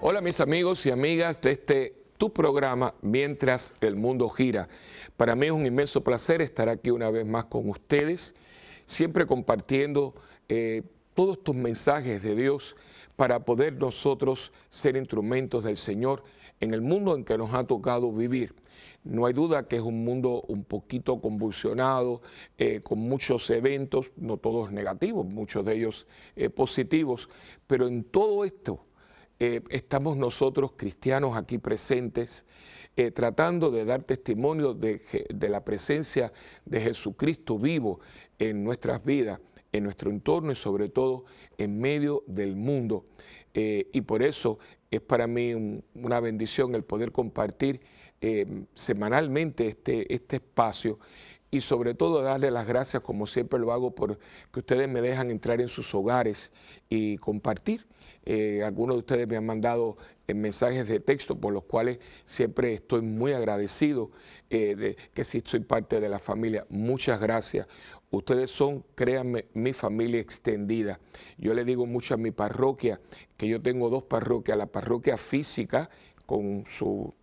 Hola mis amigos y amigas de tu programa Mientras el Mundo Gira. Para mí es un inmenso placer estar aquí una vez más con ustedes, siempre compartiendo todos estos mensajes de Dios para poder nosotros ser instrumentos del Señor en el mundo en que nos ha tocado vivir. No hay duda que es un mundo un poquito convulsionado, con muchos eventos, no todos negativos, muchos de ellos positivos, pero en todo esto estamos nosotros cristianos aquí presentes, tratando de dar testimonio de la presencia de Jesucristo vivo en nuestras vidas, en nuestro entorno y sobre todo en medio del mundo. Y por eso es para mí una bendición el poder compartir semanalmente este espacio y sobre todo darle las gracias, como siempre lo hago, por que ustedes me dejan entrar en sus hogares y compartir. Algunos de ustedes me han mandado mensajes de texto por los cuales siempre estoy muy agradecido de que sí soy parte de la familia. Muchas gracias. Ustedes son, créanme, mi familia extendida. Yo le digo mucho a mi parroquia que yo tengo dos parroquias, la parroquia física con su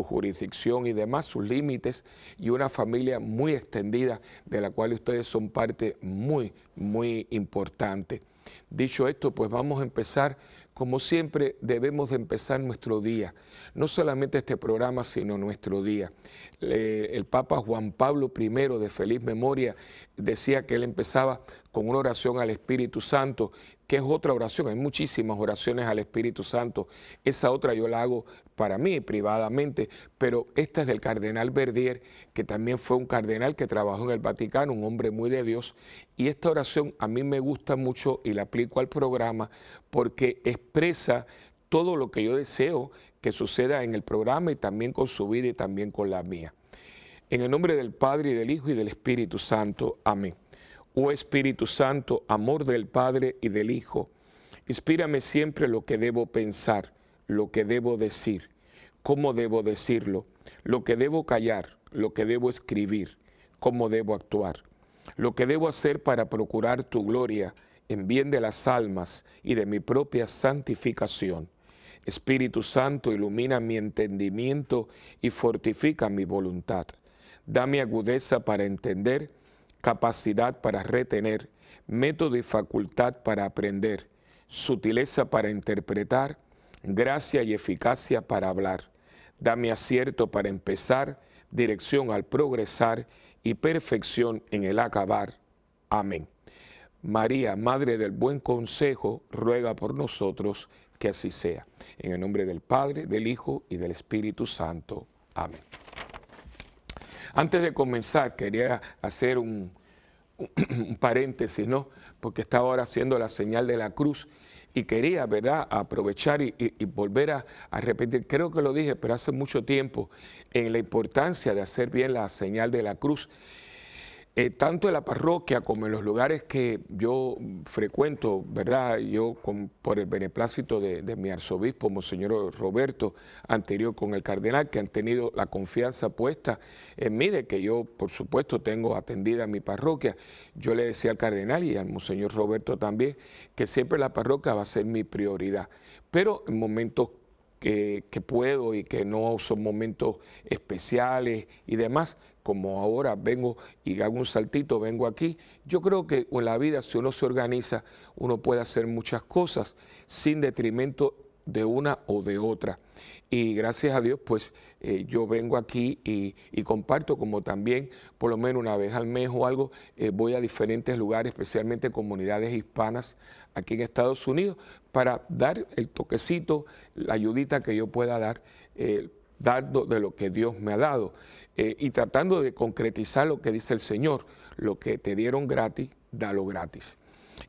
jurisdicción y demás, sus límites, y una familia muy extendida de la cual ustedes son parte muy, muy importante. Dicho esto, pues vamos a empezar, como siempre debemos de empezar nuestro día, no solamente este programa, sino nuestro día. El Papa Juan Pablo I, de feliz memoria, decía que él empezaba con una oración al Espíritu Santo, que es otra oración, hay muchísimas oraciones al Espíritu Santo, esa otra yo la hago para mí privadamente, pero esta es del cardenal Verdier, que también fue un cardenal que trabajó en el Vaticano, un hombre muy de Dios, y esta oración a mí me gusta mucho y la aplico al programa porque expresa todo lo que yo deseo que suceda en el programa y también con su vida y también con la mía. En el nombre del Padre y del Hijo y del Espíritu Santo. Amén. Oh Espíritu Santo, amor del Padre y del Hijo, inspírame siempre lo que debo pensar, lo que debo decir, cómo debo decirlo, lo que debo callar, lo que debo escribir, cómo debo actuar, lo que debo hacer para procurar tu gloria en bien de las almas y de mi propia santificación. Espíritu Santo, ilumina mi entendimiento y fortifica mi voluntad. Dame agudeza para entender, capacidad para retener, método y facultad para aprender, sutileza para interpretar, gracia y eficacia para hablar. Dame acierto para empezar, dirección al progresar y perfección en el acabar. Amén. María, Madre del Buen Consejo, ruega por nosotros que así sea. En el nombre del Padre, del Hijo y del Espíritu Santo. Amén. Antes de comenzar, quería hacer un paréntesis, ¿no? Porque estaba ahora haciendo la señal de la cruz y quería, ¿verdad?, aprovechar y volver a repetir, creo que lo dije, pero hace mucho tiempo, en la importancia de hacer bien la señal de la cruz. Tanto en la parroquia como en los lugares que yo frecuento, ¿verdad? Yo por el beneplácito de mi arzobispo, Monseñor Roberto, anterior con el cardenal, que han tenido la confianza puesta en mí, de que yo, por supuesto, tengo atendida mi parroquia. Yo le decía al cardenal y al Monseñor Roberto también, que siempre la parroquia va a ser mi prioridad. Pero en momentos que puedo y que no son momentos especiales y demás, como ahora vengo y hago un saltito, vengo aquí, yo creo que en la vida, si uno se organiza, uno puede hacer muchas cosas sin detrimento de una o de otra. Y gracias a Dios, pues yo vengo aquí y comparto, como también por lo menos una vez al mes o algo, voy a diferentes lugares, especialmente comunidades hispanas aquí en Estados Unidos, para dar el toquecito, la ayudita que yo pueda dar, dando de lo que Dios me ha dado y tratando de concretizar lo que dice el Señor: lo que te dieron gratis, dalo gratis.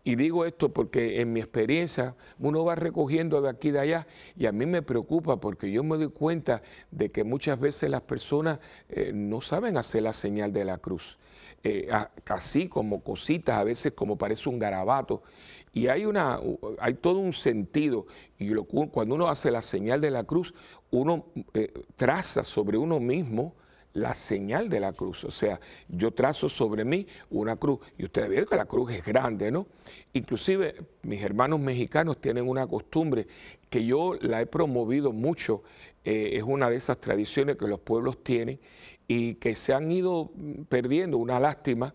Y digo esto porque en mi experiencia uno va recogiendo de aquí y de allá, y a mí me preocupa porque yo me doy cuenta de que muchas veces las personas no saben hacer la señal de la cruz. Así como cositas, a veces como parece un garabato, y hay todo un sentido, y cuando uno hace la señal de la cruz, uno traza sobre uno mismo la señal de la cruz. O sea, yo trazo sobre mí una cruz y ustedes ven que la cruz es grande, ¿no? Inclusive mis hermanos mexicanos tienen una costumbre que yo la he promovido mucho, es una de esas tradiciones que los pueblos tienen y que se han ido perdiendo, una lástima.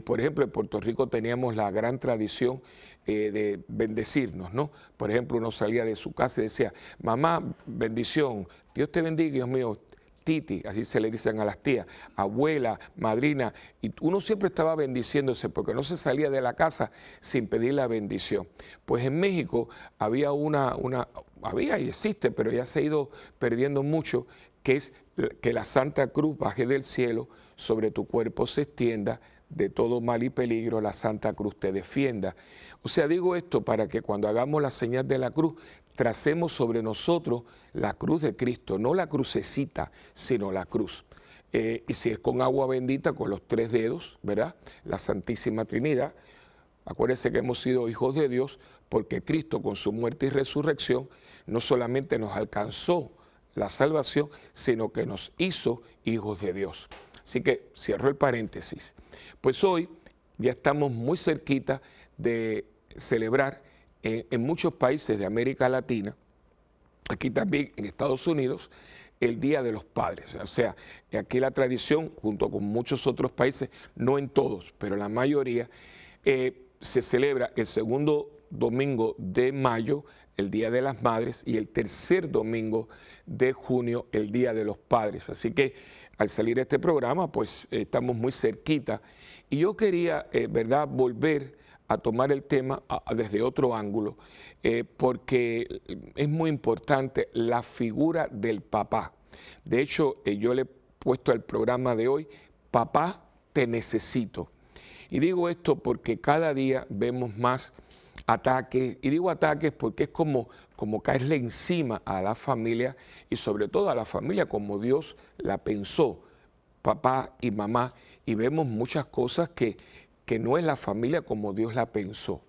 Por ejemplo, en Puerto Rico teníamos la gran tradición de bendecirnos, ¿no? Por ejemplo, uno salía de su casa y decía, mamá, bendición, Dios te bendiga, Dios mío, Titi, así se le dicen a las tías, abuela, madrina, y uno siempre estaba bendiciéndose porque no se salía de la casa sin pedir la bendición. Pues en México había había y existe, pero ya se ha ido perdiendo mucho, que es que la Santa Cruz baje del cielo, sobre tu cuerpo se extienda, de todo mal y peligro la Santa Cruz te defienda. O sea, digo esto para que cuando hagamos la señal de la cruz, tracemos sobre nosotros la cruz de Cristo, no la crucecita, sino la cruz. Y si es con agua bendita, con los 3 dedos, ¿verdad? La Santísima Trinidad. Acuérdense que hemos sido hijos de Dios porque Cristo con su muerte y resurrección no solamente nos alcanzó la salvación, sino que nos hizo hijos de Dios. Así que cierro el paréntesis. Pues hoy ya estamos muy cerquita de celebrar en muchos países de América Latina, aquí también en Estados Unidos, el Día de los Padres. O sea, aquí la tradición, junto con muchos otros países, no en todos, pero en la mayoría, se celebra el segundo domingo de mayo, el Día de las Madres, y el tercer domingo de junio, el Día de los Padres. Así que al salir este programa, pues estamos muy cerquita. Y yo quería, ¿verdad?, volver a tomar el tema desde otro ángulo, porque es muy importante la figura del papá. De hecho, yo le he puesto al programa de hoy, Papá, te necesito. Y digo esto porque cada día vemos más ataques, y digo ataques porque es como caerle encima a la familia y sobre todo a la familia como Dios la pensó, papá y mamá, y vemos muchas cosas que no es la familia como Dios la pensó.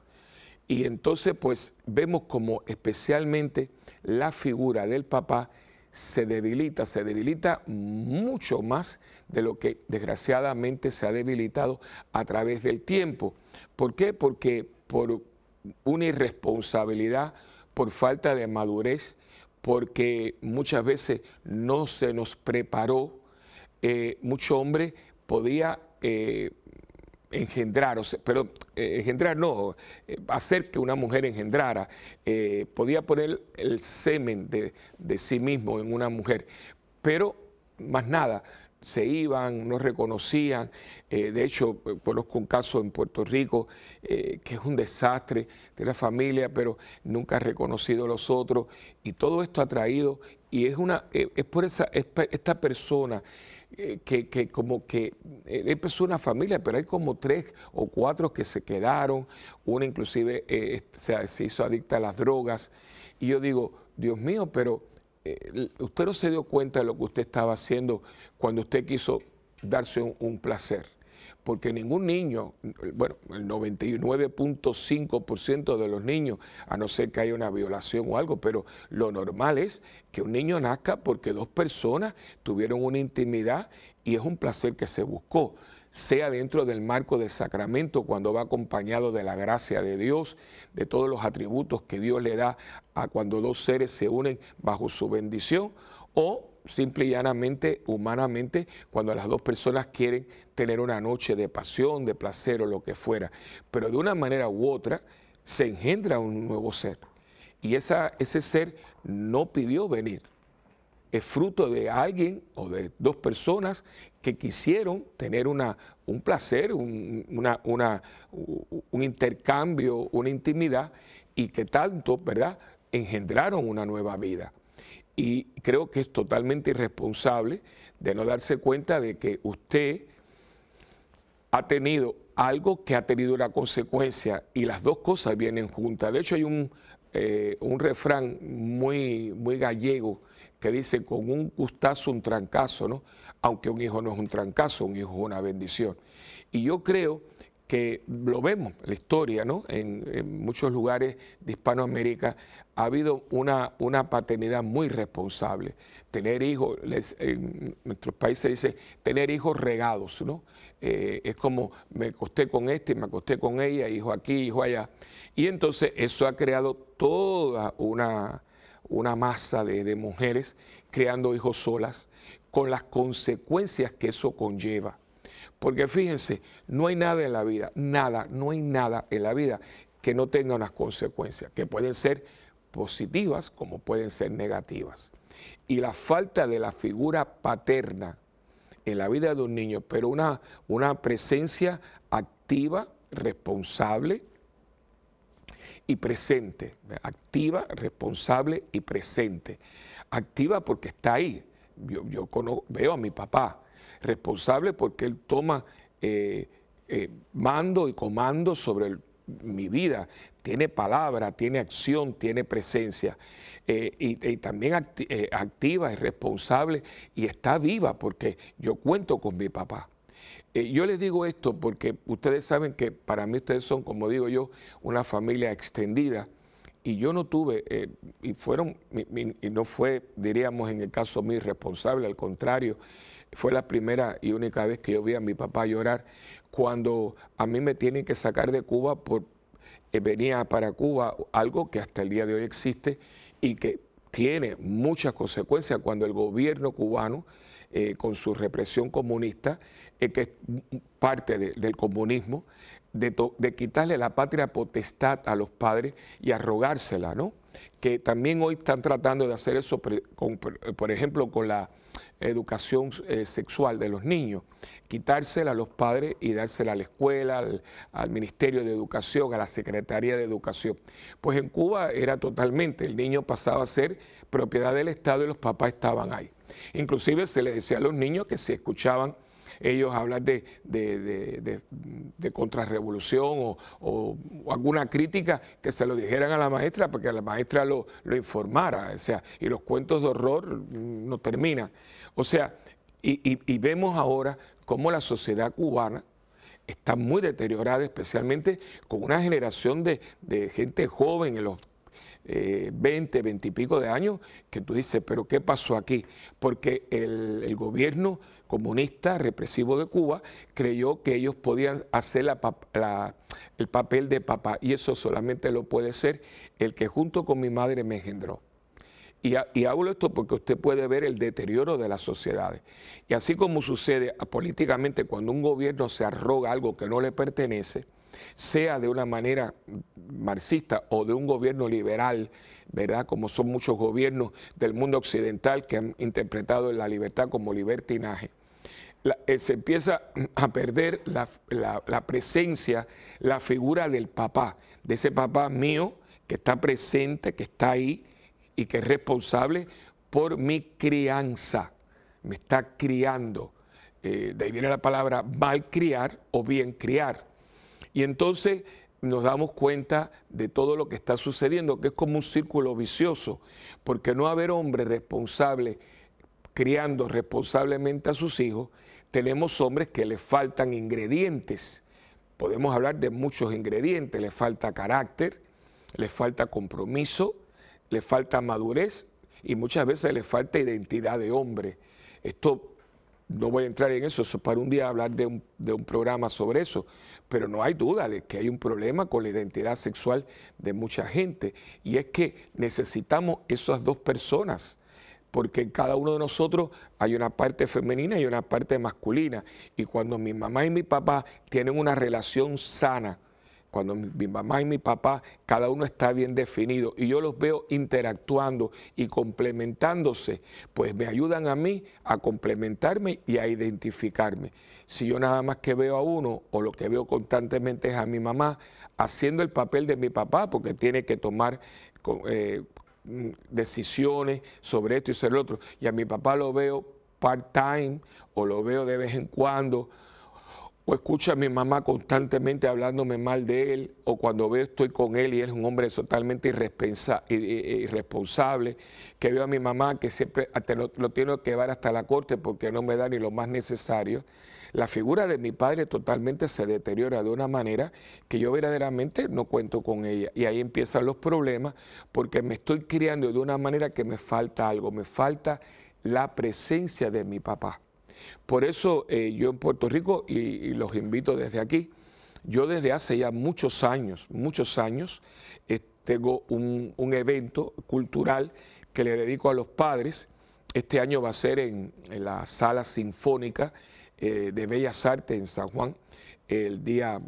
Y entonces pues vemos como especialmente la figura del papá se debilita mucho más de lo que desgraciadamente se ha debilitado a través del tiempo. ¿Por qué? Porque por una irresponsabilidad, por falta de madurez, porque muchas veces no se nos preparó, mucho hombre podía engendrar, pero engendrar no, hacer que una mujer engendrara, podía poner el semen de sí mismo en una mujer, pero más nada, se iban, no reconocían. De hecho, conozco un caso en Puerto Rico que es un desastre de la familia, pero nunca ha reconocido a los otros, y todo esto ha traído, y es por esta persona que como que empezó una familia, pero hay como 3 o 4 que se quedaron, una inclusive se hizo adicta a las drogas, y yo digo, Dios mío, pero usted no se dio cuenta de lo que usted estaba haciendo cuando usted quiso darse un placer. Porque ningún niño, bueno, el 99.5% de los niños, a no ser que haya una violación o algo, pero lo normal es que un niño nazca porque 2 personas tuvieron una intimidad y es un placer que se buscó, sea dentro del marco del sacramento, cuando va acompañado de la gracia de Dios, de todos los atributos que Dios le da a cuando 2 seres se unen bajo su bendición, o simple y llanamente, humanamente, cuando las 2 personas quieren tener una noche de pasión, de placer o lo que fuera. Pero de una manera u otra se engendra un nuevo ser. Y ese ser no pidió venir. Es fruto de alguien o de 2 personas que quisieron tener un placer, un intercambio, una intimidad, y que tanto, ¿verdad?, engendraron una nueva vida. Y creo que es totalmente irresponsable de no darse cuenta de que usted ha tenido algo que ha tenido una consecuencia, y las 2 cosas vienen juntas. De hecho, hay un refrán muy gallego que dice: con un gustazo, un trancazo, ¿no? Aunque un hijo no es un trancazo, un hijo es una bendición. Y yo creo que lo vemos en la historia, ¿no? En muchos lugares de Hispanoamérica ha habido una paternidad muy responsable. Tener hijos, en nuestros países dice tener hijos regados, ¿no? Es como me acosté con este, me acosté con ella, hijo aquí, hijo allá. Y entonces eso ha creado toda una masa de mujeres creando hijos solas, con las consecuencias que eso conlleva. Porque fíjense, no hay nada en la vida, nada, no hay nada en la vida que no tenga unas consecuencias, que pueden ser positivas como pueden ser negativas. Y la falta de la figura paterna en la vida de un niño, pero una presencia activa, responsable y presente. Activa, responsable y presente. Activa porque está ahí. Yo veo a mi papá. Responsable porque él toma mando y comando sobre mi vida, tiene palabra, tiene acción, tiene presencia, y también activa, es responsable y está viva porque yo cuento con mi papá. Yo les digo esto porque ustedes saben que para mí ustedes son, como digo yo, una familia extendida. Y yo no tuve, y no fue, diríamos, en el caso mío, irresponsable, al contrario, fue la primera y única vez que yo vi a mi papá llorar cuando a mí me tienen que sacar de Cuba venía para Cuba, algo que hasta el día de hoy existe y que tiene muchas consecuencias cuando el gobierno cubano, con su represión comunista, que es parte del comunismo, de quitarle la patria potestad a los padres y arrogársela, ¿no? Que también hoy están tratando de hacer eso, por ejemplo, con la educación sexual de los niños, quitársela a los padres y dársela a la escuela, al Ministerio de Educación, a la Secretaría de Educación. Pues en Cuba era totalmente, el niño pasaba a ser propiedad del Estado y los papás estaban ahí. Inclusive se les decía a los niños que si escuchaban ellos hablar de contrarrevolución o alguna crítica, que se lo dijeran a la maestra para que la maestra lo informara, o sea, y los cuentos de horror no terminan. O sea, y vemos ahora cómo la sociedad cubana está muy deteriorada, especialmente con una generación de gente joven en los 20, 20 y pico de años, que tú dices, pero ¿qué pasó aquí? Porque el gobierno comunista represivo de Cuba creyó que ellos podían hacer el papel de papá, y eso solamente lo puede ser el que junto con mi madre me engendró. Y hablo esto porque usted puede ver el deterioro de las sociedades. Y así como sucede políticamente cuando un gobierno se arroga algo que no le pertenece, sea de una manera marxista o de un gobierno liberal, ¿verdad? Como son muchos gobiernos del mundo occidental que han interpretado la libertad como libertinaje. Se empieza a perder la presencia, la figura del papá, de ese papá mío que está presente, que está ahí y que es responsable por mi crianza, me está criando. De ahí viene la palabra malcriar o bien criar. Y entonces nos damos cuenta de todo lo que está sucediendo, que es como un círculo vicioso, porque no haber hombre responsable criando responsablemente a sus hijos, tenemos hombres que les faltan ingredientes. Podemos hablar de muchos ingredientes, les falta carácter, les falta compromiso, les falta madurez y muchas veces les falta identidad de hombre. Esto no voy a entrar en eso para un día hablar de un programa sobre eso, pero no hay duda de que hay un problema con la identidad sexual de mucha gente, y es que necesitamos esas dos personas, porque en cada uno de nosotros hay una parte femenina y una parte masculina, y cuando mi mamá y mi papá tienen una relación sana, cuando mi mamá y mi papá, cada uno está bien definido y yo los veo interactuando y complementándose, pues me ayudan a mí a complementarme y a identificarme. Si yo nada más que veo a uno o lo que veo constantemente es a mi mamá haciendo el papel de mi papá porque tiene que tomar decisiones sobre esto y sobre lo otro, y a mi papá lo veo part-time o lo veo de vez en cuando, o escucho a mi mamá constantemente hablándome mal de él, o cuando veo estoy con él y él es un hombre totalmente irresponsable, que veo a mi mamá que siempre lo tengo que llevar hasta la corte porque no me da ni lo más necesario. La figura de mi padre totalmente se deteriora de una manera que yo verdaderamente no cuento con ella. Y ahí empiezan los problemas porque me estoy criando de una manera que me falta algo, me falta la presencia de mi papá. Por eso yo en Puerto Rico, y los invito desde aquí, yo desde hace ya muchos años, tengo un evento cultural que le dedico a los padres. Este año va a ser en la Sala Sinfónica de Bellas Artes en San Juan, el día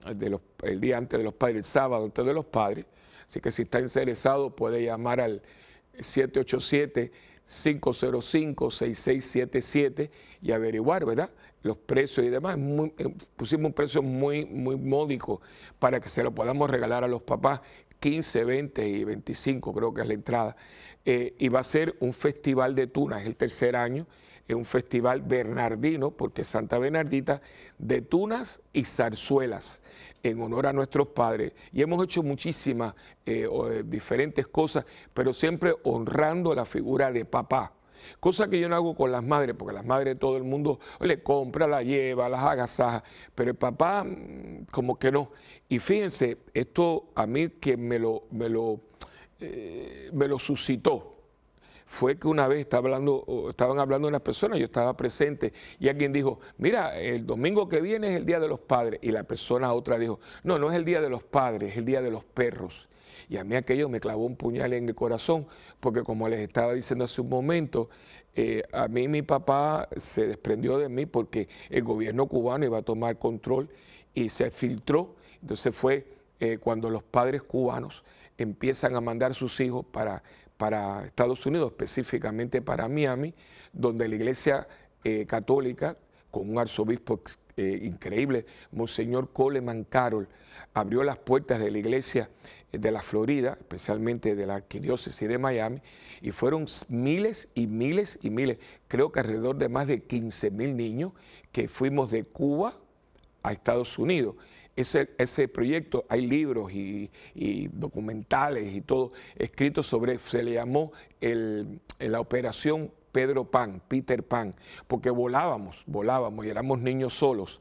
antes de los padres, el sábado antes de los padres. Así que si está interesado puede llamar al 787-505-6677 y averiguar, ¿verdad?, los precios y demás. Pusimos un precio muy módico para que se lo podamos regalar a los papás, 15, 20 y 25 creo que es la entrada. Y va a ser un festival de tunas, es el tercer año, es un festival bernardino, porque Santa Bernardita, de tunas y zarzuelas, en honor a nuestros padres. Y hemos hecho muchísimas diferentes cosas, pero siempre honrando la figura de papá. Cosa que yo no hago con las madres, porque las madres todo el mundo le compra, la lleva, las agasaja, pero el papá como que no. Y fíjense, esto a mí que me lo suscitó fue que una vez estaban hablando unas personas, yo estaba presente, y alguien dijo, mira, el domingo que viene es el Día de los Padres, y la persona otra dijo, no, no es el Día de los Padres, es el Día de los Perros. Y a mí aquello me clavó un puñal en el corazón, porque como les estaba diciendo hace un momento, a mí mi papá se desprendió de mí porque el gobierno cubano iba a tomar control y se filtró. Entonces fue cuando los padres cubanos empiezan a mandar sus hijos para Estados Unidos, específicamente para Miami, donde la iglesia católica, con un arzobispo increíble, Monseñor Coleman Carroll, abrió las puertas de la iglesia de la Florida, especialmente de la arquidiócesis de Miami, y fueron miles y miles y miles, creo que alrededor de más de 15,000 niños que fuimos de Cuba a Estados Unidos. Ese proyecto, hay libros y documentales y todo escritos sobre, se le llamó la operación Peter Pan, porque volábamos y éramos niños solos.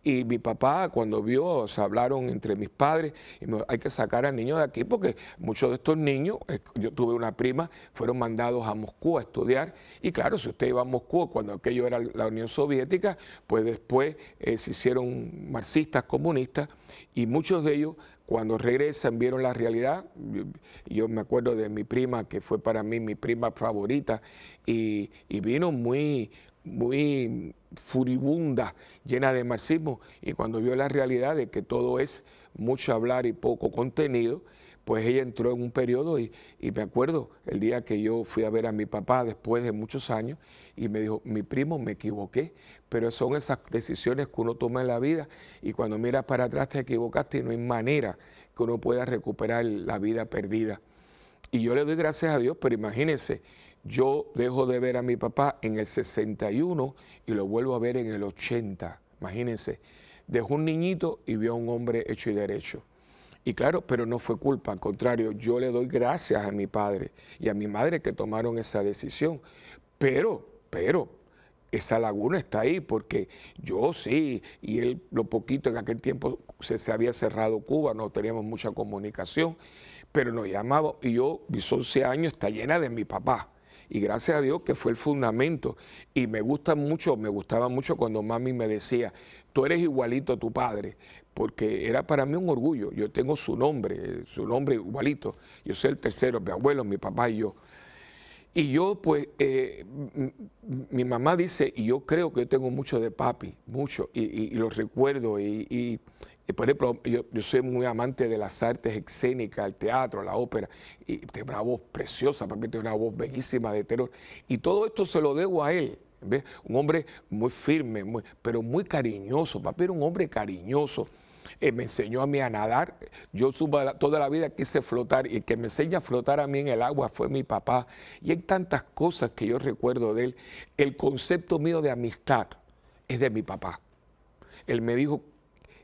Y mi papá, cuando vio, se hablaron entre mis padres, y me dijo, hay que sacar al niño de aquí, porque muchos de estos niños, yo tuve una prima, fueron mandados a Moscú a estudiar, y claro, si usted iba a Moscú, cuando aquello era la Unión Soviética, pues después se hicieron marxistas, comunistas, y muchos de ellos, cuando regresan, vieron la realidad. Yo me acuerdo de mi prima, que fue para mí mi prima favorita, y vino muy furibunda, llena de marxismo, y cuando vio la realidad de que todo es mucho hablar y poco contenido, pues ella entró en un periodo y me acuerdo el día que yo fui a ver a mi papá después de muchos años y me dijo, mi primo, me equivoqué, pero son esas decisiones que uno toma en la vida y cuando miras para atrás te equivocaste y no hay manera que uno pueda recuperar la vida perdida. Y yo le doy gracias a Dios, pero imagínense, yo dejo de ver a mi papá en el 61 y lo vuelvo a ver en el 80. Imagínense, dejó un niñito y vio a un hombre hecho y derecho. Y claro, pero no fue culpa, al contrario, yo le doy gracias a mi padre y a mi madre que tomaron esa decisión. Pero, esa laguna está ahí porque yo sí, y él lo poquito en aquel tiempo se había cerrado Cuba, no teníamos mucha comunicación, pero nos llamaba y yo, mis 11 años, está llena de mi papá. Y gracias a Dios que fue el fundamento. Y me gustaba mucho cuando mami me decía, tú eres igualito a tu padre, porque era para mí un orgullo. Yo tengo su nombre igualito. Yo soy el tercero, mi abuelo, mi papá y yo. Y yo, pues, mi mamá dice, y yo creo que yo tengo mucho de papi, mucho, y lo recuerdo, y por ejemplo, yo soy muy amante de las artes escénicas, el teatro, la ópera, y tengo una voz preciosa, papi tiene una voz bellísima de tenor, y todo esto se lo debo a él, ¿ves? Un hombre muy firme, pero muy cariñoso, papi era un hombre cariñoso. Me enseñó a mí a nadar, yo toda la vida quise flotar y el que me enseña a flotar a mí en el agua fue mi papá. Y hay tantas cosas que yo recuerdo de él. El concepto mío de amistad es de mi papá. él me dijo,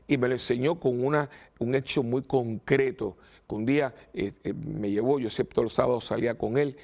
y me lo enseñó con un hecho muy concreto, que un día me llevó, yo siempre todos los sábados salía con él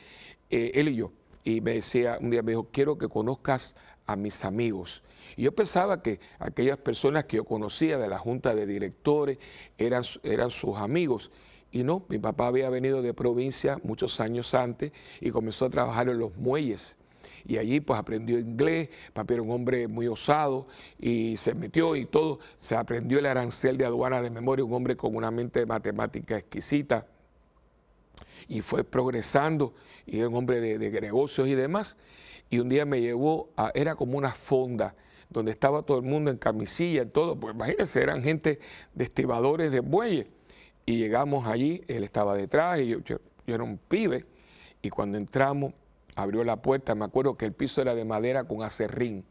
y yo, y me decía, un día me dijo, quiero que conozcas a mis amigos. Y yo pensaba que aquellas personas que yo conocía de la junta de directores eran sus amigos. Y no, mi papá había venido de provincia muchos años antes y comenzó a trabajar en los muelles. Y allí pues aprendió inglés, papi era un hombre muy osado y se metió y todo, se aprendió el arancel de aduana de memoria, un hombre con una mente matemática exquisita y fue progresando y era un hombre de negocios y demás. Y un día me llevó era como una fonda donde estaba todo el mundo en camisilla y todo, pues imagínense, eran gente de estibadores de bueyes. Y llegamos allí, él estaba detrás y yo era un pibe y cuando entramos abrió la puerta, me acuerdo que el piso era de madera con acerrín.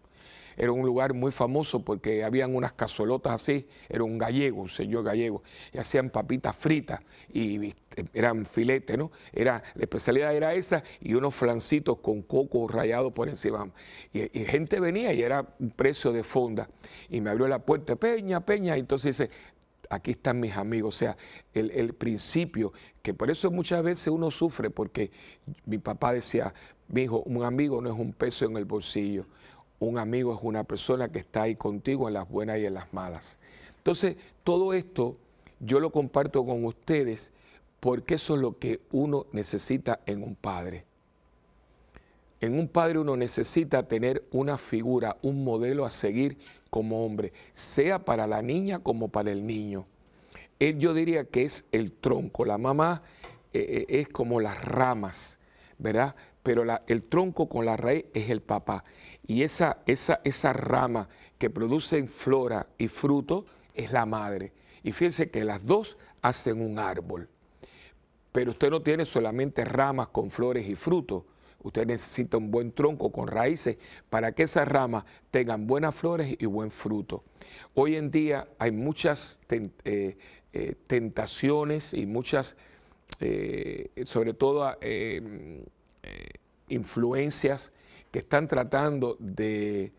Era un lugar muy famoso porque habían unas cazuelotas así, era un gallego, un señor gallego, y hacían papitas fritas y eran filetes, ¿no? La especialidad era esa y unos flancitos con coco rallado por encima. Y gente venía y era un precio de fonda. Y me abrió la puerta, Peña, Peña, y entonces dice, aquí están mis amigos, o sea, el principio, que por eso muchas veces uno sufre, porque mi papá decía, mi hijo, un amigo no es un peso en el bolsillo, un amigo es una persona que está ahí contigo en las buenas y en las malas. Entonces, todo esto yo lo comparto con ustedes porque eso es lo que uno necesita en un padre. En un padre uno necesita tener una figura, un modelo a seguir como hombre, sea para la niña como para el niño. Él yo diría que es el tronco, la mamá es como las ramas, ¿verdad? Pero el tronco con la raíz es el papá. Y esa rama que produce flora y fruto es la madre. Y fíjense que las dos hacen un árbol. Pero usted no tiene solamente ramas con flores y frutos. Usted necesita un buen tronco con raíces para que esas ramas tengan buenas flores y buen fruto. Hoy en día hay muchas tentaciones y muchas, sobre todo, influencias que están tratando de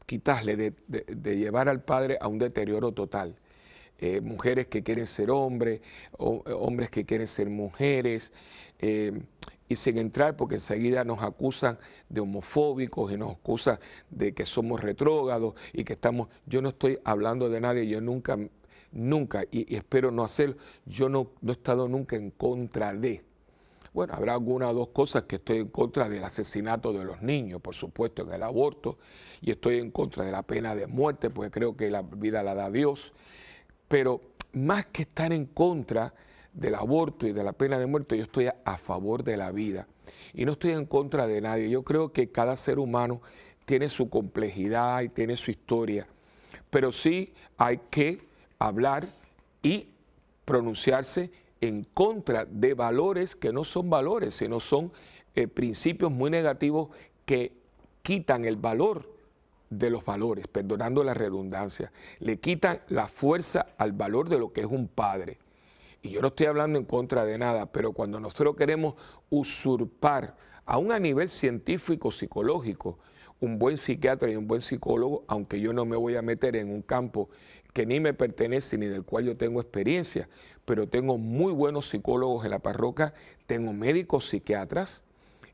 quitarle, de llevar al padre a un deterioro total. Mujeres que quieren ser hombres, hombres que quieren ser mujeres, y sin entrar porque enseguida nos acusan de homofóbicos y nos acusan de que somos retrógrados y que estamos, yo no estoy hablando de nadie, yo nunca, y espero no hacerlo, yo no he estado nunca en contra de. Bueno, habrá alguna o dos cosas que estoy en contra del asesinato de los niños, por supuesto, en el aborto, y estoy en contra de la pena de muerte, porque creo que la vida la da Dios. Pero más que estar en contra del aborto y de la pena de muerte, yo estoy a favor de la vida. Y no estoy en contra de nadie. Yo creo que cada ser humano tiene su complejidad y tiene su historia. Pero sí hay que hablar y pronunciarse en contra de valores que no son valores, sino son principios muy negativos que quitan el valor de los valores, perdonando la redundancia, le quitan la fuerza al valor de lo que es un padre. Y yo no estoy hablando en contra de nada, pero cuando nosotros queremos usurpar, aún a nivel científico, psicológico, un buen psiquiatra y un buen psicólogo, aunque yo no me voy a meter en un campo que ni me pertenece ni del cual yo tengo experiencia, pero tengo muy buenos psicólogos en la parroquia, tengo médicos psiquiatras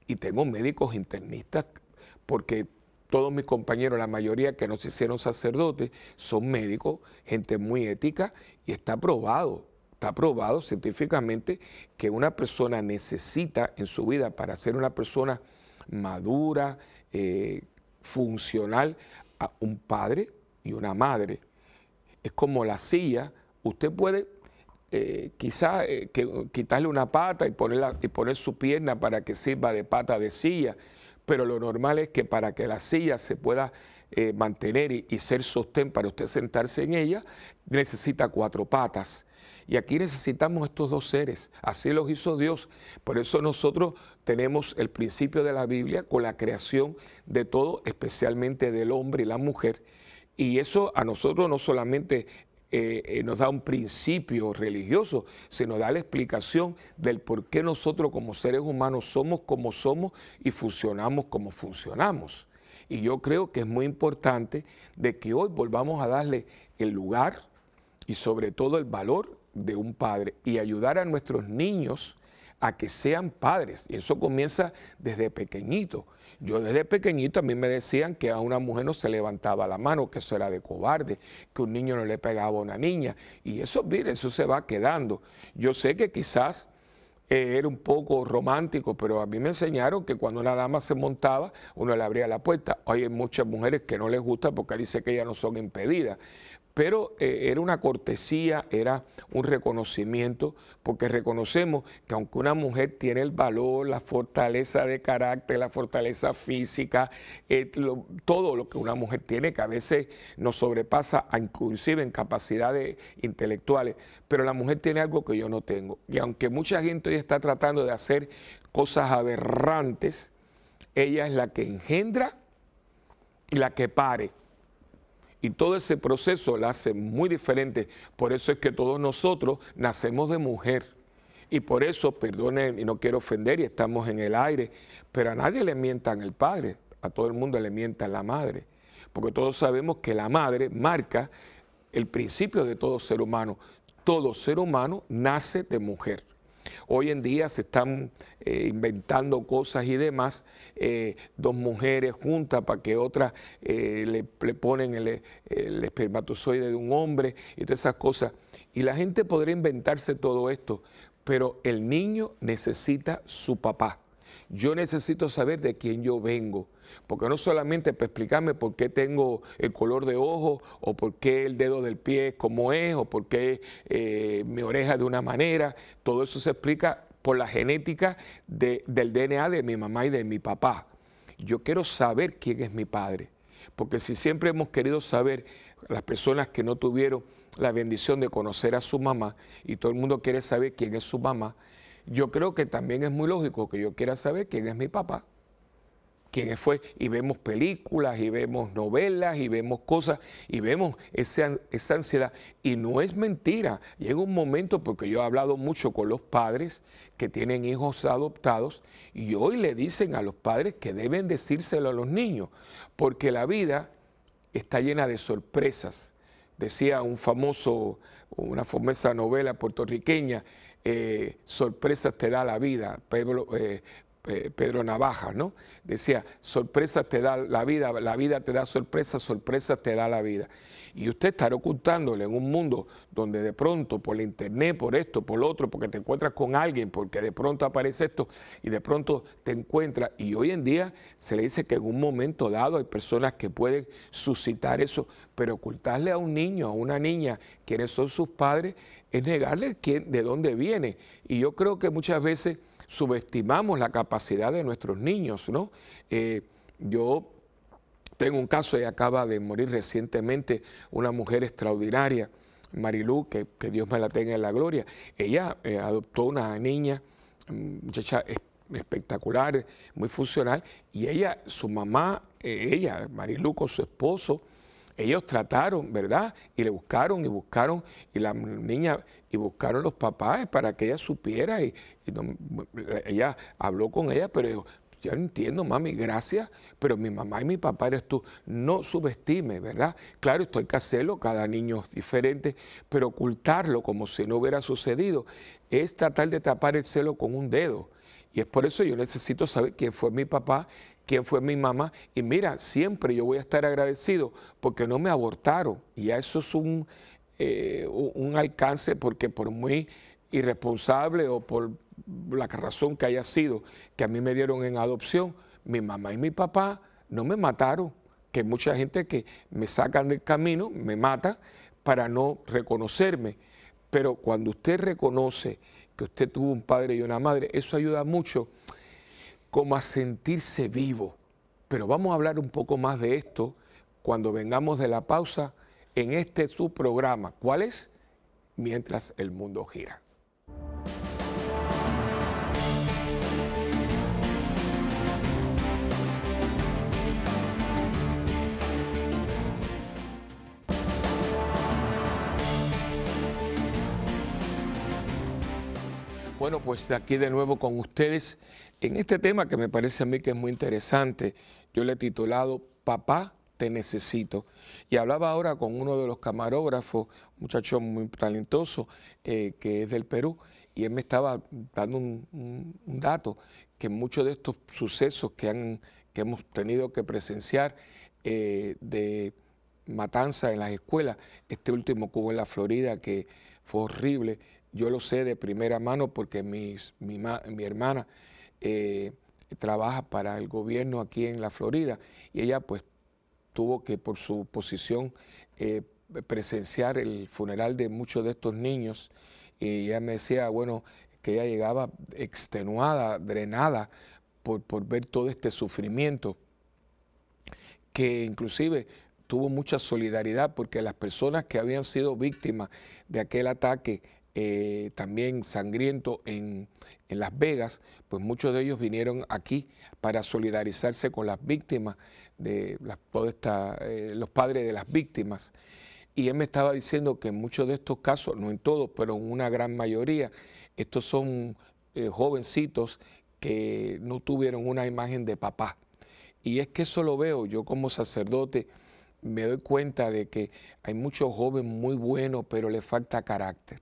y tengo médicos internistas, porque todos mis compañeros, la mayoría que nos hicieron sacerdotes, son médicos, gente muy ética, y está probado científicamente que una persona necesita en su vida para ser una persona madura, funcional, a un padre y una madre. Es como la silla, usted puede quizás quitarle una pata y poner su pierna para que sirva de pata de silla, pero lo normal es que para que la silla se pueda mantener y ser sostén para usted sentarse en ella, necesita 4 patas. Y aquí necesitamos estos 2 seres, así los hizo Dios. Por eso nosotros tenemos el principio de la Biblia con la creación de todo, especialmente del hombre y la mujer. Y eso a nosotros no solamente nos da un principio religioso, sino da la explicación del por qué nosotros como seres humanos somos como somos y funcionamos como funcionamos. Y yo creo que es muy importante de que hoy volvamos a darle el lugar y sobre todo el valor de un padre y ayudar a nuestros niños a que sean padres. Y eso comienza desde pequeñito. Yo desde pequeñito a mí me decían que a una mujer no se levantaba la mano, que eso era de cobarde, que un niño no le pegaba a una niña. Y eso, mire, eso se va quedando. Yo sé que quizás era un poco romántico, pero a mí me enseñaron que cuando una dama se montaba, uno le abría la puerta. Hoy hay muchas mujeres que no les gusta porque dice que ellas no son impedidas. Pero era una cortesía, era un reconocimiento, porque reconocemos que aunque una mujer tiene el valor, la fortaleza de carácter, la fortaleza física, todo lo que una mujer tiene, que a veces nos sobrepasa inclusive en capacidades intelectuales, pero la mujer tiene algo que yo no tengo. Y aunque mucha gente hoy está tratando de hacer cosas aberrantes, ella es la que engendra y la que pare. Y todo ese proceso la hace muy diferente. Por eso es que todos nosotros nacemos de mujer. Y por eso, perdonen, y no quiero ofender, y estamos en el aire, pero a nadie le mientan el padre, a todo el mundo le mientan la madre. Porque todos sabemos que la madre marca el principio de todo ser humano. Todo ser humano nace de mujer. Hoy en día se están inventando cosas y demás, dos mujeres juntas para que otras le ponen el espermatozoide de un hombre y todas esas cosas. Y la gente podría inventarse todo esto, pero el niño necesita su papá. Yo necesito saber de quién yo vengo, porque no solamente para explicarme por qué tengo el color de ojo, o por qué el dedo del pie es como es, o por qué mi oreja de una manera, todo eso se explica por la genética del DNA de mi mamá y de mi papá. Yo quiero saber quién es mi padre, porque si siempre hemos querido saber, las personas que no tuvieron la bendición de conocer a su mamá, y todo el mundo quiere saber quién es su mamá, yo creo que también es muy lógico que yo quiera saber quién es mi papá, quién fue, y vemos películas, y vemos novelas, y vemos cosas, y vemos esa ansiedad, y no es mentira, llega un momento, porque yo he hablado mucho con los padres que tienen hijos adoptados, y hoy le dicen a los padres que deben decírselo a los niños, porque la vida está llena de sorpresas. Decía una famosa novela puertorriqueña, sorpresas te da la vida, Pedro Navajas, ¿no? Decía, sorpresas te da la vida te da sorpresas, sorpresas te da la vida. Y usted estará ocultándole en un mundo donde de pronto, por la internet, por esto, por lo otro, porque te encuentras con alguien, porque de pronto aparece esto, y de pronto te encuentras, y hoy en día se le dice que en un momento dado hay personas que pueden suscitar eso, pero ocultarle a un niño, a una niña, quiénes son sus padres, es negarle de dónde viene. Y yo creo que muchas veces subestimamos la capacidad de nuestros niños, ¿no? Yo tengo un caso, ella acaba de morir recientemente, una mujer extraordinaria, Marilú, que Dios me la tenga en la gloria. Ella adoptó una niña, muchacha espectacular, muy funcional, y ella, su mamá, Marilú con su esposo, ellos trataron, ¿verdad? Y le buscaron, y la niña, y buscaron los papás para que ella supiera, ella habló con ella, pero dijo, yo no entiendo, mami, gracias, pero mi mamá y mi papá eres tú. No subestime, ¿verdad? Claro, esto hay que hacerlo, cada niño es diferente, pero ocultarlo como si no hubiera sucedido es tratar de tapar el celo con un dedo. Y es por eso yo necesito saber quién fue mi papá, quién fue mi mamá. Y mira, siempre yo voy a estar agradecido porque no me abortaron. Y ya eso es un alcance, porque por muy irresponsable o por la razón que haya sido que a mí me dieron en adopción, mi mamá y mi papá no me mataron. Que mucha gente que me sacan del camino, me mata para no reconocerme. Pero cuando usted reconoce que usted tuvo un padre y una madre, eso ayuda mucho como a sentirse vivo. Pero vamos a hablar un poco más de esto cuando vengamos de la pausa en su programa. ¿Cuál es? Mientras el mundo gira. Bueno, pues aquí de nuevo con ustedes en este tema que me parece a mí que es muy interesante. Yo le he titulado Papá, te necesito. Y hablaba ahora con uno de los camarógrafos, un muchacho muy talentoso que es del Perú, y él me estaba dando un dato, que muchos de estos sucesos que hemos tenido que presenciar de matanza en las escuelas, este último que hubo en la Florida, que fue horrible. Yo lo sé de primera mano porque mi hermana trabaja para el gobierno aquí en la Florida y ella pues tuvo que por su posición presenciar el funeral de muchos de estos niños y ella me decía, bueno, que ella llegaba extenuada, drenada por ver todo este sufrimiento, que inclusive tuvo mucha solidaridad porque las personas que habían sido víctimas de aquel ataque también sangriento en Las Vegas, pues muchos de ellos vinieron aquí para solidarizarse con las víctimas, los padres de las víctimas. Y él me estaba diciendo que en muchos de estos casos, no en todos, pero en una gran mayoría, estos son jovencitos que no tuvieron una imagen de papá. Y es que eso lo veo, yo como sacerdote me doy cuenta de que hay muchos jóvenes muy buenos, pero le falta carácter,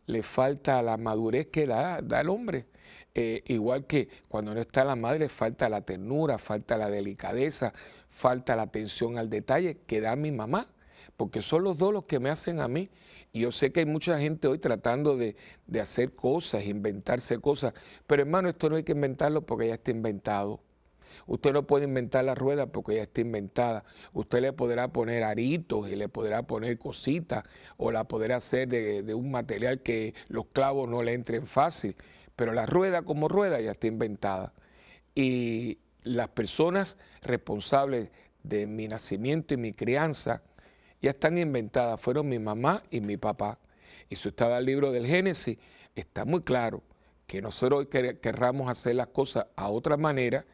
le falta la madurez que da el hombre. Igual que cuando no está la madre, falta la ternura, falta la delicadeza, falta la atención al detalle que da mi mamá, porque son los dos los que me hacen a mí. Y yo sé que hay mucha gente hoy tratando de hacer cosas, inventarse cosas, pero hermano, esto no hay que inventarlo porque ya está inventado. Usted no puede inventar la rueda porque ya está inventada. Usted le podrá poner aritos y le podrá poner cositas o la podrá hacer de un material que los clavos no le entren fácil, pero la rueda como rueda ya está inventada. Y las personas responsables de mi nacimiento y mi crianza ya están inventadas, fueron mi mamá y mi papá. Y si usted va al libro del Génesis, está muy claro que nosotros querramos hacer las cosas a otra manera,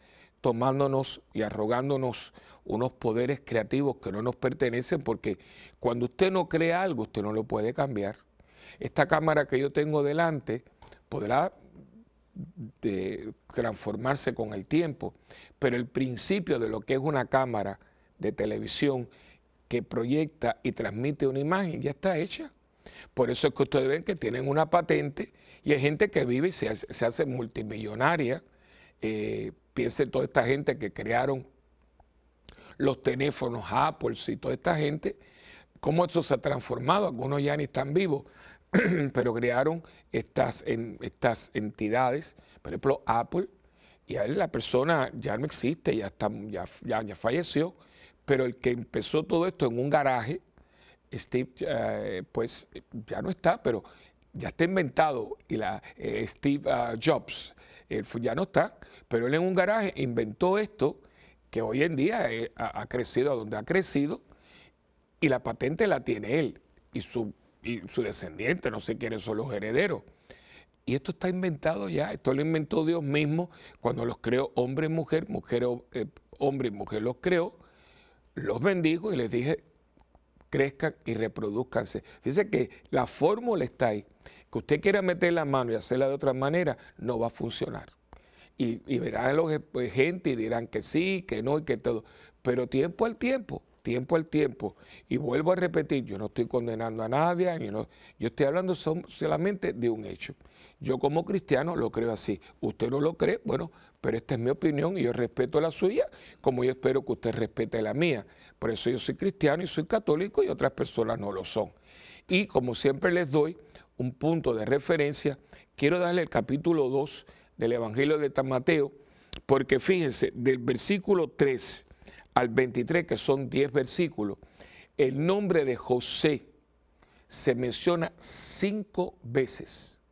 tomándonos y arrogándonos unos poderes creativos que no nos pertenecen, porque cuando usted no crea algo, usted no lo puede cambiar. Esta cámara que yo tengo delante podrá transformarse con el tiempo, pero el principio de lo que es una cámara de televisión que proyecta y transmite una imagen ya está hecha. Por eso es que ustedes ven que tienen una patente y hay gente que vive y se hace multimillonaria. Piensen toda esta gente que crearon los teléfonos Apple y toda esta gente, cómo eso se ha transformado. Algunos ya ni están vivos, pero crearon estas entidades, por ejemplo Apple, y ahí la persona ya no existe, ya falleció, pero el que empezó todo esto en un garaje, Steve, pues ya no está, pero ya está inventado, y Steve Jobs, él ya no está, pero él en un garaje inventó esto que hoy en día ha crecido a donde ha crecido y la patente la tiene él y su descendiente, no sé quiénes son los herederos. Y esto está inventado ya, esto lo inventó Dios mismo cuando los creó hombre y mujer, hombre y mujer los creó, los bendijo y les dije, crezcan y reproduzcanse. Fíjense que la fórmula está ahí. Que usted quiera meter la mano y hacerla de otra manera, no va a funcionar. Y verán gente y dirán que sí, que no y que todo. Pero tiempo al tiempo, tiempo al tiempo. Y vuelvo a repetir, yo no estoy condenando a nadie, yo estoy hablando solamente de un hecho. Yo como cristiano lo creo así. Usted no lo cree, bueno, pero esta es mi opinión y yo respeto la suya, como yo espero que usted respete la mía. Por eso yo soy cristiano y soy católico y otras personas no lo son. Y como siempre les doy un punto de referencia, quiero darle el capítulo 2 del Evangelio de San Mateo, porque fíjense, del versículo 3 al 23, que son 10 versículos, el nombre de José se menciona 5 veces.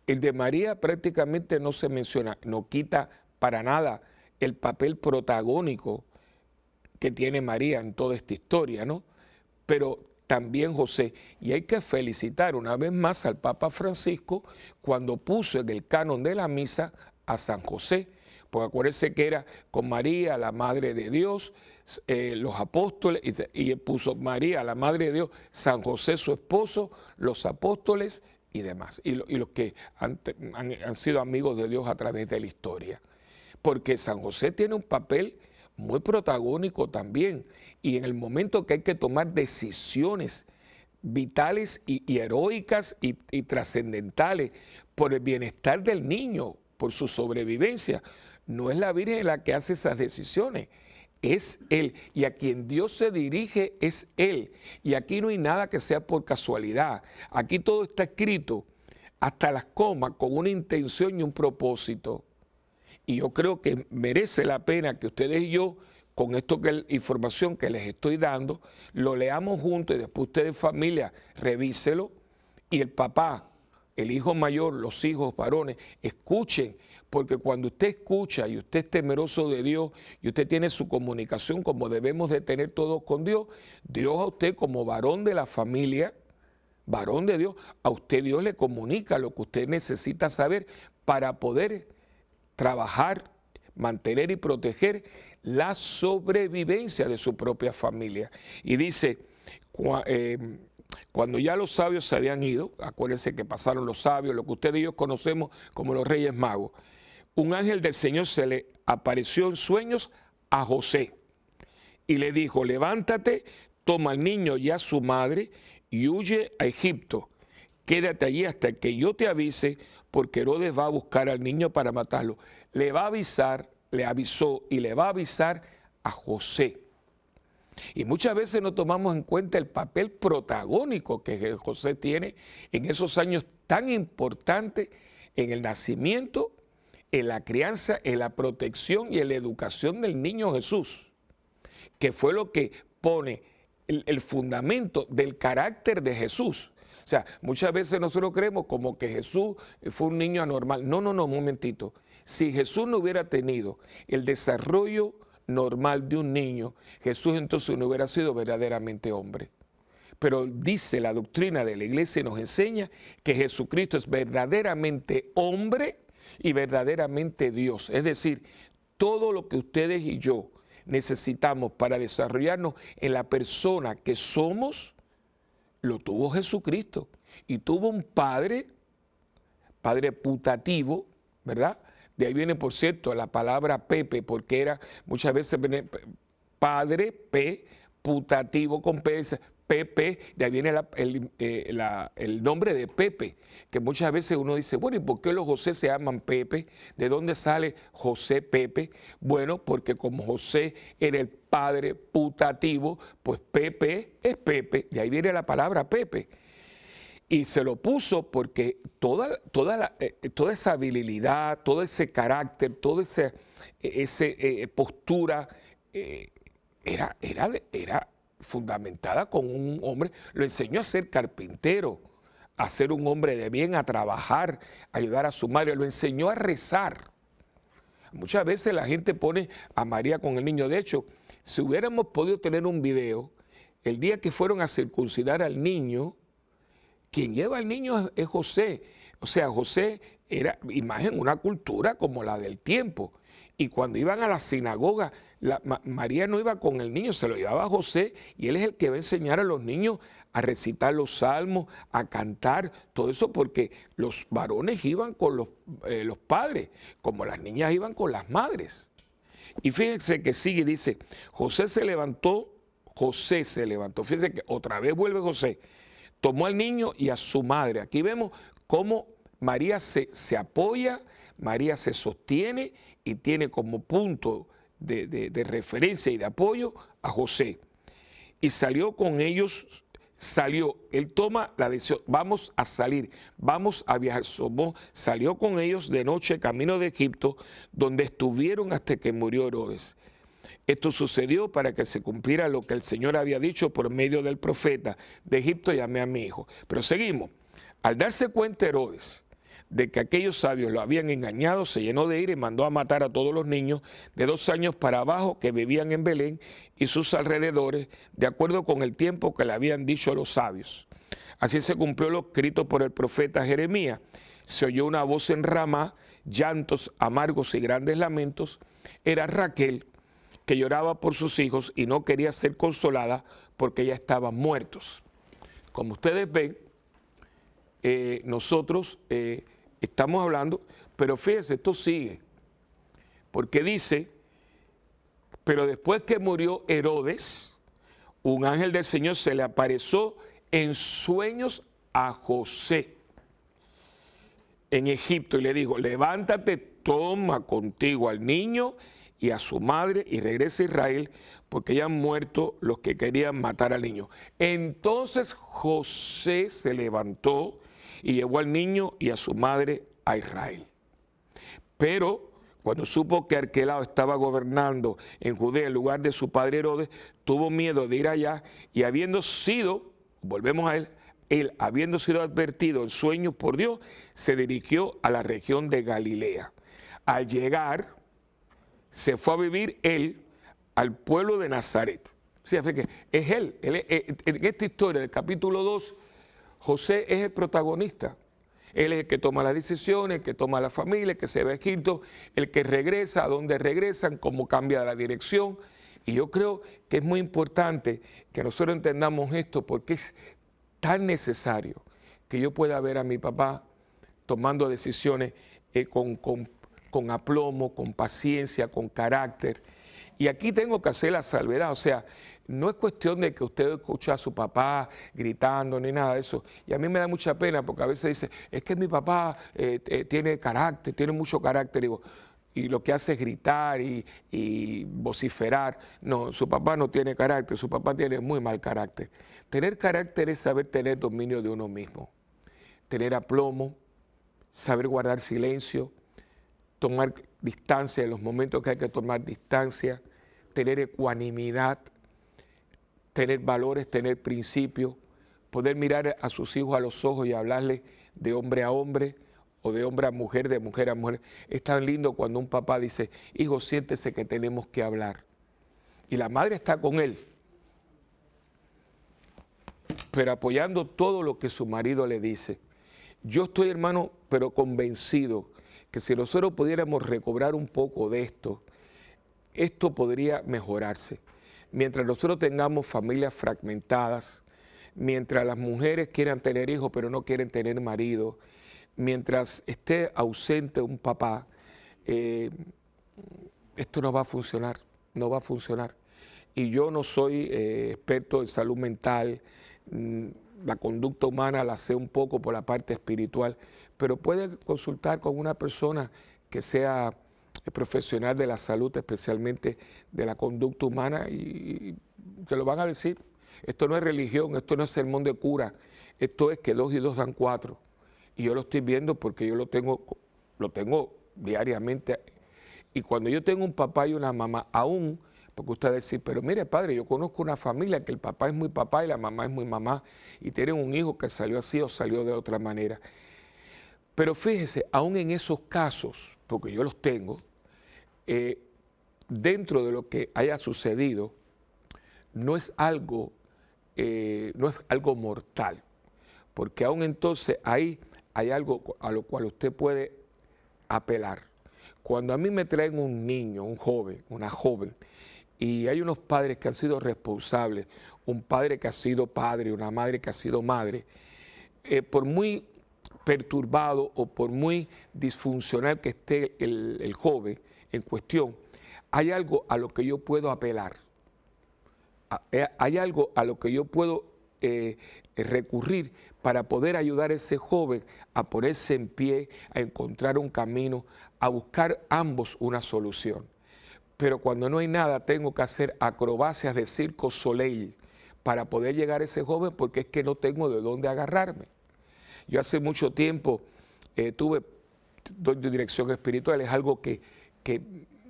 El de María prácticamente no se menciona, no quita para nada el papel protagónico que tiene María en toda esta historia, ¿no? Pero también José. Y hay que felicitar una vez más al Papa Francisco cuando puso en el canon de la misa a San José, porque acuérdense que era con María, la Madre de Dios, los apóstoles, y puso María, la Madre de Dios, San José su esposo, los apóstoles y demás, y los que han sido amigos de Dios a través de la historia. Porque San José tiene un papel muy protagónico también, y en el momento que hay que tomar decisiones vitales y heroicas y trascendentales por el bienestar del niño, por su sobrevivencia, no es la Virgen la que hace esas decisiones, es Él, y a quien Dios se dirige es Él, y aquí no hay nada que sea por casualidad, aquí todo está escrito, hasta las comas, con una intención y un propósito. Y yo creo que merece la pena que ustedes y yo, con esta información que les estoy dando, lo leamos juntos y después ustedes, familia, revíselo, y el papá, el hijo mayor, los hijos varones, escuchen, porque cuando usted escucha y usted es temeroso de Dios y usted tiene su comunicación como debemos de tener todos con Dios, Dios a usted como varón de la familia, varón de Dios, a usted Dios le comunica lo que usted necesita saber para poder trabajar, mantener y proteger la sobrevivencia de su propia familia. Y dice, cuando ya los sabios se habían ido, acuérdense que pasaron los sabios, lo que ustedes y yo conocemos como los Reyes Magos, un ángel del Señor se le apareció en sueños a José y le dijo, levántate, toma al niño y a su madre y huye a Egipto. Quédate allí hasta que yo te avise, porque Herodes va a buscar al niño para matarlo. Le va a avisar, le avisó y le va a avisar a José. Y muchas veces no tomamos en cuenta el papel protagónico que José tiene en esos años tan importantes en el nacimiento, en la crianza, en la protección y en la educación del niño Jesús, que fue lo que pone el fundamento del carácter de Jesús. O sea, muchas veces nosotros creemos como que Jesús fue un niño anormal. No, un momentito. Si Jesús no hubiera tenido el desarrollo normal de un niño, Jesús entonces no hubiera sido verdaderamente hombre. Pero dice la doctrina de la iglesia y nos enseña que Jesucristo es verdaderamente hombre y verdaderamente Dios. Es decir, todo lo que ustedes y yo necesitamos para desarrollarnos en la persona que somos, lo tuvo Jesucristo. Y tuvo un padre putativo, ¿verdad? De ahí viene, por cierto, la palabra Pepe, porque era muchas veces padre, putativo con P, Pepe, de ahí viene el nombre de Pepe, que muchas veces uno dice, bueno, ¿y por qué los José se llaman Pepe? ¿De dónde sale José Pepe? Bueno, porque como José era el padre putativo, pues Pepe es Pepe, de ahí viene la palabra Pepe. Y se lo puso porque toda esa virilidad, todo ese carácter, toda esa postura era fundamentada con un hombre. Lo enseñó a ser carpintero, a ser un hombre de bien, a trabajar, a ayudar a su madre. Lo enseñó a rezar. Muchas veces la gente pone a María con el niño. De hecho, si hubiéramos podido tener un video, el día que fueron a circuncidar al niño, quien lleva al niño es José. O sea, José era imagen, una cultura como la del tiempo. Y cuando iban a la sinagoga, María no iba con el niño, se lo llevaba a José, y él es el que va a enseñar a los niños a recitar los salmos, a cantar, todo eso, porque los varones iban con los padres, como las niñas iban con las madres. Y fíjense que sigue, dice, José se levantó, fíjense que otra vez vuelve José, tomó al niño y a su madre. Aquí vemos cómo María se apoya, María se sostiene y tiene como punto de referencia y de apoyo a José. Y salió con ellos, él toma la decisión, vamos a salir, vamos a viajar. Salió con ellos de noche camino de Egipto, donde estuvieron hasta que murió Herodes. Esto sucedió para que se cumpliera lo que el Señor había dicho por medio del profeta: de Egipto llamé a mi hijo. Pero seguimos. Al darse cuenta Herodes de que aquellos sabios lo habían engañado, se llenó de ira y mandó a matar a todos los niños de 2 años para abajo que vivían en Belén y sus alrededores, de acuerdo con el tiempo que le habían dicho los sabios. Así se cumplió lo escrito por el profeta Jeremías. Se oyó una voz en Ramá, llantos amargos y grandes lamentos. Era Raquel, que lloraba por sus hijos y no quería ser consolada porque ya estaban muertos. Como ustedes ven, nosotros estamos hablando, pero fíjense, esto sigue, porque dice, pero después que murió Herodes, un ángel del Señor se le apareció en sueños a José en Egipto y le dijo, levántate, toma contigo al niño y a su madre y regresa a Israel, porque ya han muerto los que querían matar al niño. Entonces José se levantó y llevó al niño y a su madre a Israel. Pero cuando supo que Arquelao estaba gobernando en Judea en lugar de su padre Herodes, tuvo miedo de ir allá y habiendo sido, volvemos a él habiendo sido advertido en sueños por Dios, se dirigió a la región de Galilea. Al llegar, se fue a vivir él al pueblo de Nazaret. O sea, que es él. En esta historia del capítulo 2, José es el protagonista. Él es el que toma las decisiones, el que toma la familia, el que se va a Egipto, el que regresa, a dónde regresan, cómo cambia la dirección. Y yo creo que es muy importante que nosotros entendamos esto porque es tan necesario que yo pueda ver a mi papá tomando decisiones con aplomo, con paciencia, con carácter. Y aquí tengo que hacer la salvedad, o sea, no es cuestión de que usted escuche a su papá gritando ni nada de eso. Y a mí me da mucha pena porque a veces dice, es que mi papá tiene carácter, tiene mucho carácter. Digo, y lo que hace es gritar y vociferar. No, su papá no tiene carácter, su papá tiene muy mal carácter. Tener carácter es saber tener dominio de uno mismo, tener aplomo, saber guardar silencio, tomar distancia en los momentos que hay que tomar distancia, tener ecuanimidad, tener valores, tener principios, poder mirar a sus hijos a los ojos y hablarles de hombre a hombre o de hombre a mujer, de mujer a mujer. Es tan lindo cuando un papá dice, hijo, siéntese que tenemos que hablar. Y la madre está con él, pero apoyando todo lo que su marido le dice. Yo estoy, hermano, pero convencido que si nosotros pudiéramos recobrar un poco de esto, esto podría mejorarse. Mientras nosotros tengamos familias fragmentadas, mientras las mujeres quieran tener hijos pero no quieren tener marido, mientras esté ausente un papá, esto no va a funcionar, no va a funcionar. Y yo no soy experto en salud mental, la conducta humana la sé un poco por la parte espiritual, pero puede consultar con una persona que sea profesional de la salud, especialmente de la conducta humana, y te lo van a decir. Esto no es religión, esto no es sermón de cura, esto es que 2 y 2 dan 4. Y yo lo estoy viendo porque yo lo tengo diariamente. Y cuando yo tengo un papá y una mamá, aún, porque usted dice, pero mire padre, yo conozco una familia que el papá es muy papá y la mamá es muy mamá, y tienen un hijo que salió así o salió de otra manera. Pero fíjese, aún en esos casos, porque yo los tengo, dentro de lo que haya sucedido, no es algo mortal, porque aún entonces ahí hay algo a lo cual usted puede apelar. Cuando a mí me traen un niño, un joven, una joven, y hay unos padres que han sido responsables, un padre que ha sido padre, una madre que ha sido madre, por muy perturbado o por muy disfuncional que esté el joven en cuestión, hay algo a lo que yo puedo apelar, hay algo a lo que yo puedo recurrir para poder ayudar a ese joven a ponerse en pie, a encontrar un camino, a buscar ambos una solución. Pero cuando no hay nada, tengo que hacer acrobacias de circo Soleil para poder llegar a ese joven porque es que no tengo de dónde agarrarme. Yo hace mucho tiempo doy dirección espiritual, es algo que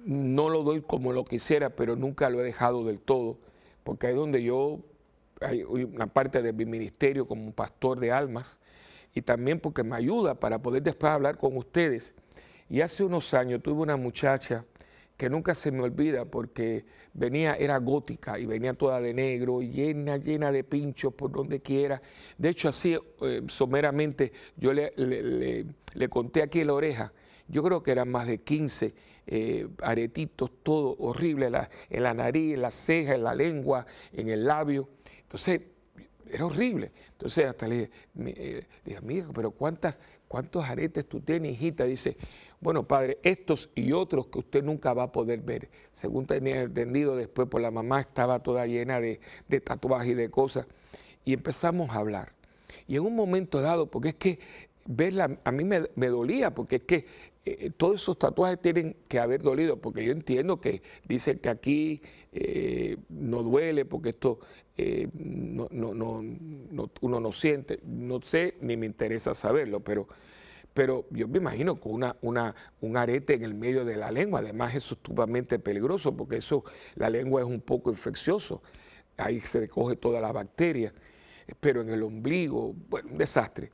no lo doy como lo quisiera, pero nunca lo he dejado del todo, porque ahí es donde hay una parte de mi ministerio como pastor de almas, y también porque me ayuda para poder después hablar con ustedes. Y hace unos años tuve una muchacha que nunca se me olvida porque era gótica y venía toda de negro, llena de pinchos por donde quiera. De hecho, así someramente yo le conté aquí en la oreja, yo creo que eran más de 15 aretitos, todo horrible, en la nariz, en la ceja, en la lengua, en el labio. Entonces, era horrible. Entonces hasta le dije, amigo, pero ¿cuántos aretes tú tienes, hijita? Dice, bueno, padre, estos y otros que usted nunca va a poder ver. Según tenía entendido, después por la mamá estaba toda llena de tatuajes y de cosas. Y empezamos a hablar. Y en un momento dado, porque es que verla, a mí me dolía, porque es que todos esos tatuajes tienen que haber dolido, porque yo entiendo que dicen que aquí no duele, porque esto uno no siente, no sé, ni me interesa saberlo, pero yo me imagino con un arete en el medio de la lengua, además eso es sumamente peligroso, porque la lengua es un poco infeccioso, ahí se recoge toda la bacteria, pero en el ombligo, bueno, un desastre.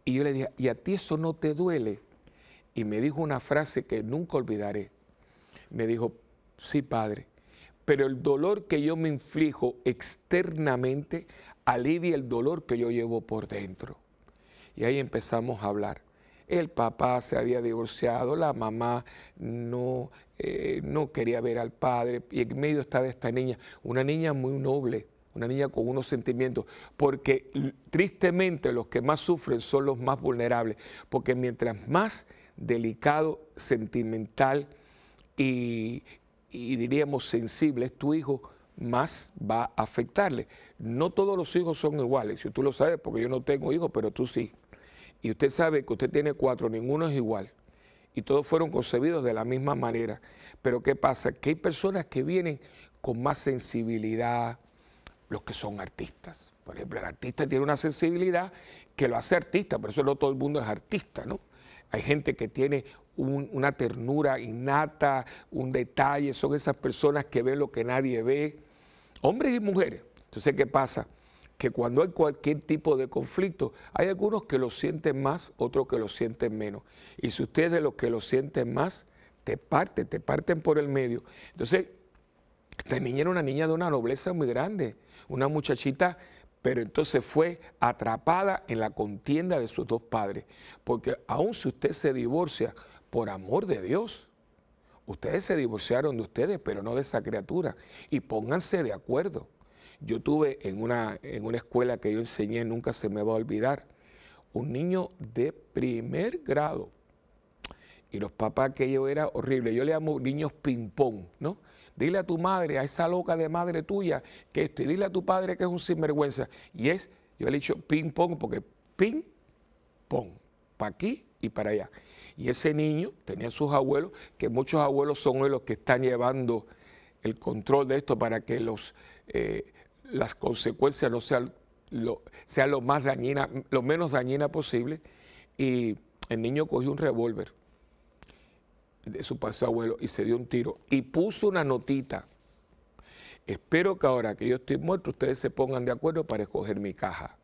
Y yo le dije, ¿y a ti eso no te duele? Y me dijo una frase que nunca olvidaré. Me dijo, sí, padre, pero el dolor que yo me inflijo externamente alivia el dolor que yo llevo por dentro. Y ahí empezamos a hablar. El papá se había divorciado, la mamá no quería ver al padre, y en medio estaba esta niña, una niña muy noble, una niña con unos sentimientos, porque tristemente los que más sufren son los más vulnerables, porque mientras más delicado, sentimental y diríamos sensible es tu hijo, más va a afectarle. No todos los hijos son iguales, si tú lo sabes, porque yo no tengo hijos, pero tú sí. Y usted sabe que usted tiene 4, ninguno es igual. Y todos fueron concebidos de la misma manera. Pero ¿qué pasa? Que hay personas que vienen con más sensibilidad, los que son artistas. Por ejemplo, el artista tiene una sensibilidad que lo hace artista, por eso no todo el mundo es artista, ¿no? Hay gente que tiene una ternura innata, un detalle, son esas personas que ven lo que nadie ve, hombres y mujeres. Entonces, ¿qué pasa? Que cuando hay cualquier tipo de conflicto, hay algunos que lo sienten más, otros que lo sienten menos. Y si usted es de los que lo sienten más, te parten por el medio. Entonces, esta niña era una niña de una nobleza muy grande, una muchachita, pero entonces fue atrapada en la contienda de sus dos padres. Porque aun si usted se divorcia, por amor de Dios, ustedes se divorciaron de ustedes, pero no de esa criatura. Y pónganse de acuerdo. Yo tuve en una escuela que yo enseñé, nunca se me va a olvidar, un niño de primer grado. Y los papás que yo era horrible. Yo le llamo niños ping-pong, ¿no? Dile a tu madre, a esa loca de madre tuya, que esto, y dile a tu padre que es un sinvergüenza. Y yo le he dicho ping-pong porque ping-pong, para aquí y para allá. Y ese niño tenía sus abuelos, que muchos abuelos son los que están llevando el control de esto para que las consecuencias no sean lo más dañina, lo menos dañina posible. Y el niño cogió un revólver de su abuelo y se dio un tiro y puso una notita: espero que ahora que yo estoy muerto ustedes se pongan de acuerdo para escoger mi caja.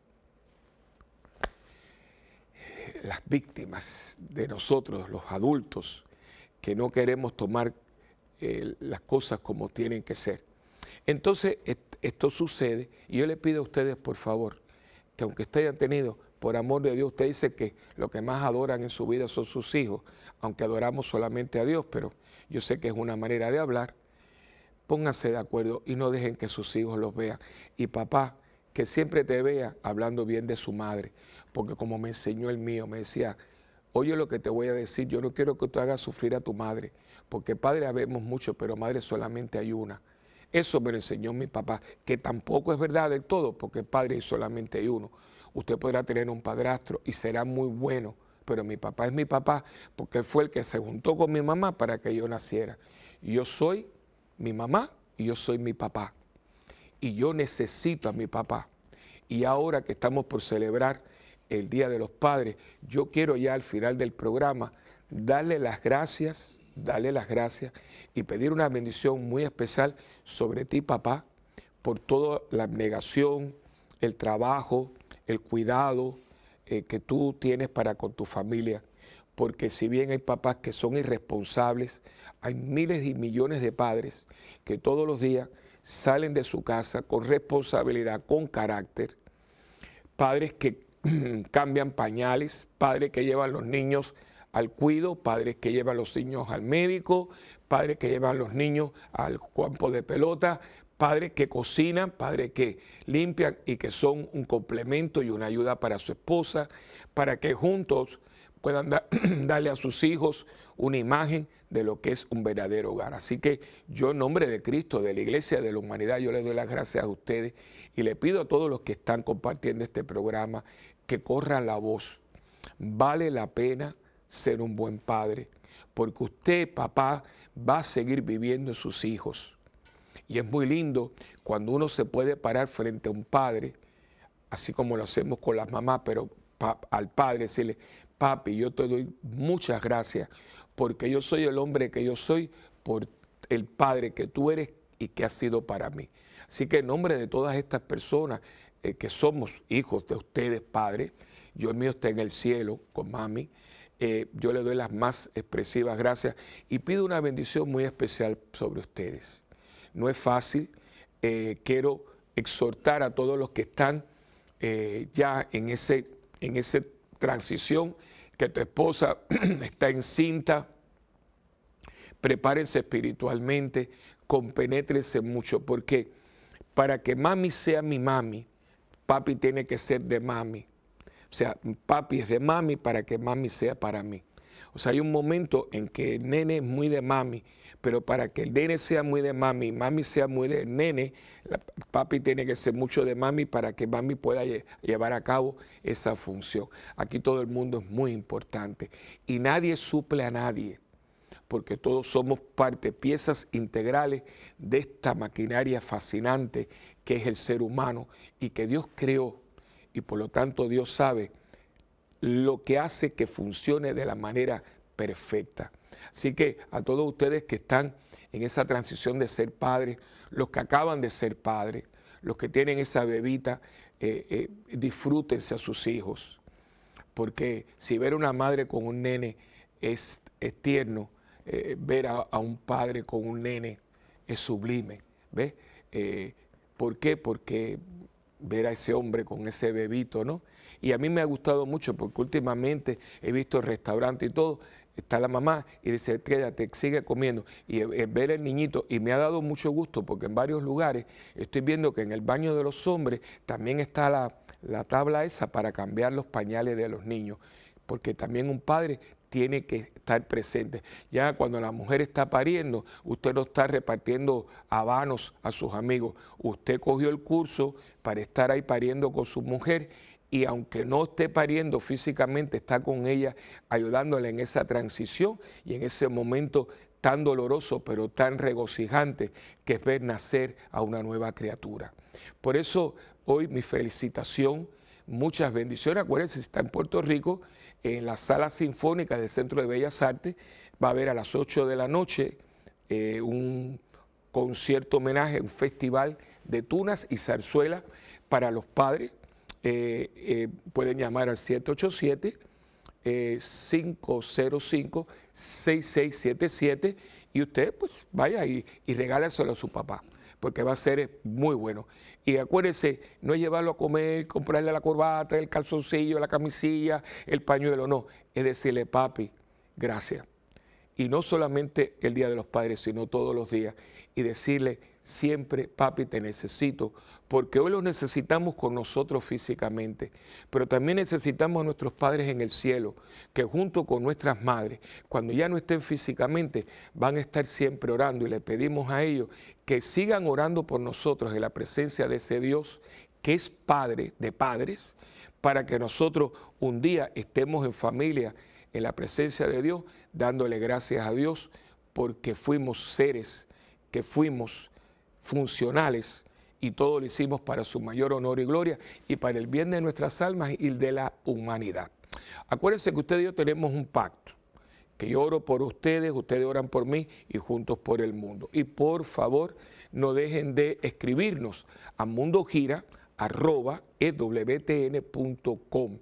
Las víctimas de nosotros, los adultos, que no queremos tomar las cosas como tienen que ser. Entonces esto sucede y yo le pido a ustedes, por favor, que aunque ustedes hayan tenido, por amor de Dios, usted dice que lo que más adoran en su vida son sus hijos, aunque adoramos solamente a Dios, pero yo sé que es una manera de hablar. Pónganse de acuerdo y no dejen que sus hijos los vean. Y papá, que siempre te vea hablando bien de su madre, porque como me enseñó el mío, me decía, oye lo que te voy a decir, yo no quiero que tú hagas sufrir a tu madre, porque padre habemos muchos, pero madre solamente hay una. Eso me lo enseñó mi papá, que tampoco es verdad del todo, porque padre solamente hay uno. Usted podrá tener un padrastro y será muy bueno, pero mi papá es mi papá, porque él fue el que se juntó con mi mamá para que yo naciera. Yo soy mi mamá y yo soy mi papá. Y yo necesito a mi papá. Y ahora que estamos por celebrar el Día de los Padres, yo quiero ya al final del programa darle las gracias y pedir una bendición muy especial sobre ti, papá, por toda la abnegación, el trabajo, el cuidado que tú tienes para con tu familia. Porque si bien hay papás que son irresponsables, hay miles y millones de padres que todos los días salen de su casa con responsabilidad, con carácter, padres que cambian pañales, padres que llevan los niños al cuido, padres que llevan los niños al médico, padres que llevan los niños al campo de pelota, padres que cocinan, padres que limpian y que son un complemento y una ayuda para su esposa, para que juntos puedan darle a sus hijos una imagen de lo que es un verdadero hogar. Así que yo en nombre de Cristo, de la Iglesia, de la humanidad, yo les doy las gracias a ustedes y le pido a todos los que están compartiendo este programa que corran la voz. Vale la pena ser un buen padre, porque usted, papá, va a seguir viviendo en sus hijos. Y es muy lindo cuando uno se puede parar frente a un padre, así como lo hacemos con las mamás, pero al padre decirle: papi, yo te doy muchas gracias porque yo soy el hombre que yo soy por el padre que tú eres y que has sido para mí. Así que en nombre de todas estas personas que somos hijos de ustedes, padres, yo el mío está en el cielo con mami, yo le doy las más expresivas gracias y pido una bendición muy especial sobre ustedes. No es fácil, quiero exhortar a todos los que están ya en esa transición, que tu esposa está encinta, prepárense espiritualmente, compenétrense mucho, porque para que mami sea mi mami, papi tiene que ser de mami. O sea, papi es de mami para que mami sea para mí. O sea, hay un momento en que el nene es muy de mami, pero para que el nene sea muy de mami y mami sea muy de nene, papi tiene que ser mucho de mami para que mami pueda llevar a cabo esa función. Aquí todo el mundo es muy importante y nadie suple a nadie, porque todos somos parte, piezas integrales de esta maquinaria fascinante que es el ser humano y que Dios creó, y por lo tanto Dios sabe lo que hace que funcione de la manera perfecta. Así que a todos ustedes que están en esa transición de ser padres, los que acaban de ser padres, los que tienen esa bebita, disfrútense a sus hijos, porque si ver a una madre con un nene es tierno, ver a un padre con un nene es sublime, ¿ves? ¿Por qué? Porque ver a ese hombre con ese bebito, ¿no? Y a mí me ha gustado mucho porque últimamente he visto restaurantes y todo, está la mamá y dice: quédate, sigue comiendo, y ver el niñito, y me ha dado mucho gusto porque en varios lugares estoy viendo que en el baño de los hombres también está la tabla esa para cambiar los pañales de los niños, porque también un padre tiene que estar presente. Ya cuando la mujer está pariendo, usted no está repartiendo habanos a sus amigos. Usted cogió el curso para estar ahí pariendo con su mujer y aunque no esté pariendo físicamente, está con ella ayudándole en esa transición y en ese momento tan doloroso pero tan regocijante que es ver nacer a una nueva criatura. Por eso hoy mi felicitación, muchas bendiciones. Acuérdense, si está en Puerto Rico, en la Sala Sinfónica del Centro de Bellas Artes, va a haber a las 8 de la noche un concierto homenaje, un festival de tunas y zarzuela para los padres. Pueden llamar al 787-505-6677 y usted pues vaya y regáleselo a su papá, porque va a ser muy bueno. Y acuérdese, no es llevarlo a comer, comprarle la corbata, el calzoncillo, la camisilla, el pañuelo, no. Es decirle: papi, gracias. Y no solamente el Día de los Padres, sino todos los días. Y decirle siempre: papi, te necesito, porque hoy los necesitamos con nosotros físicamente, pero también necesitamos a nuestros padres en el cielo, que junto con nuestras madres, cuando ya no estén físicamente, van a estar siempre orando, y le pedimos a ellos que sigan orando por nosotros en la presencia de ese Dios que es Padre de padres, para que nosotros un día estemos en familia, en la presencia de Dios, dándole gracias a Dios, porque fuimos seres que fuimos funcionales y todo lo hicimos para su mayor honor y gloria y para el bien de nuestras almas y de la humanidad. Acuérdense que ustedes y yo tenemos un pacto, que yo oro por ustedes, ustedes oran por mí y juntos por el mundo. Y por favor, no dejen de escribirnos a mundogira@ewtn.com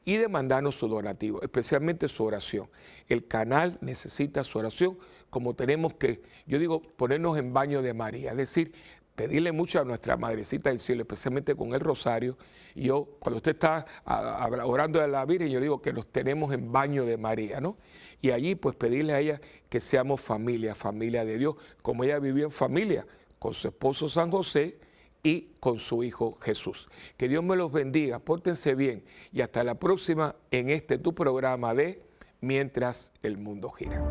y de mandarnos su donativo, especialmente su oración. El canal necesita su oración, como tenemos que, yo digo, ponernos en baño de María, es decir, pedirle mucho a nuestra Madrecita del Cielo, especialmente con el rosario. Y yo, cuando usted está orando a la Virgen, yo digo que nos tenemos en baño de María, ¿no? Y allí pues pedirle a ella que seamos familia, familia de Dios, como ella vivió en familia con su esposo San José y con su hijo Jesús. Que Dios me los bendiga, pórtense bien y hasta la próxima en este tu programa de Mientras el Mundo Gira.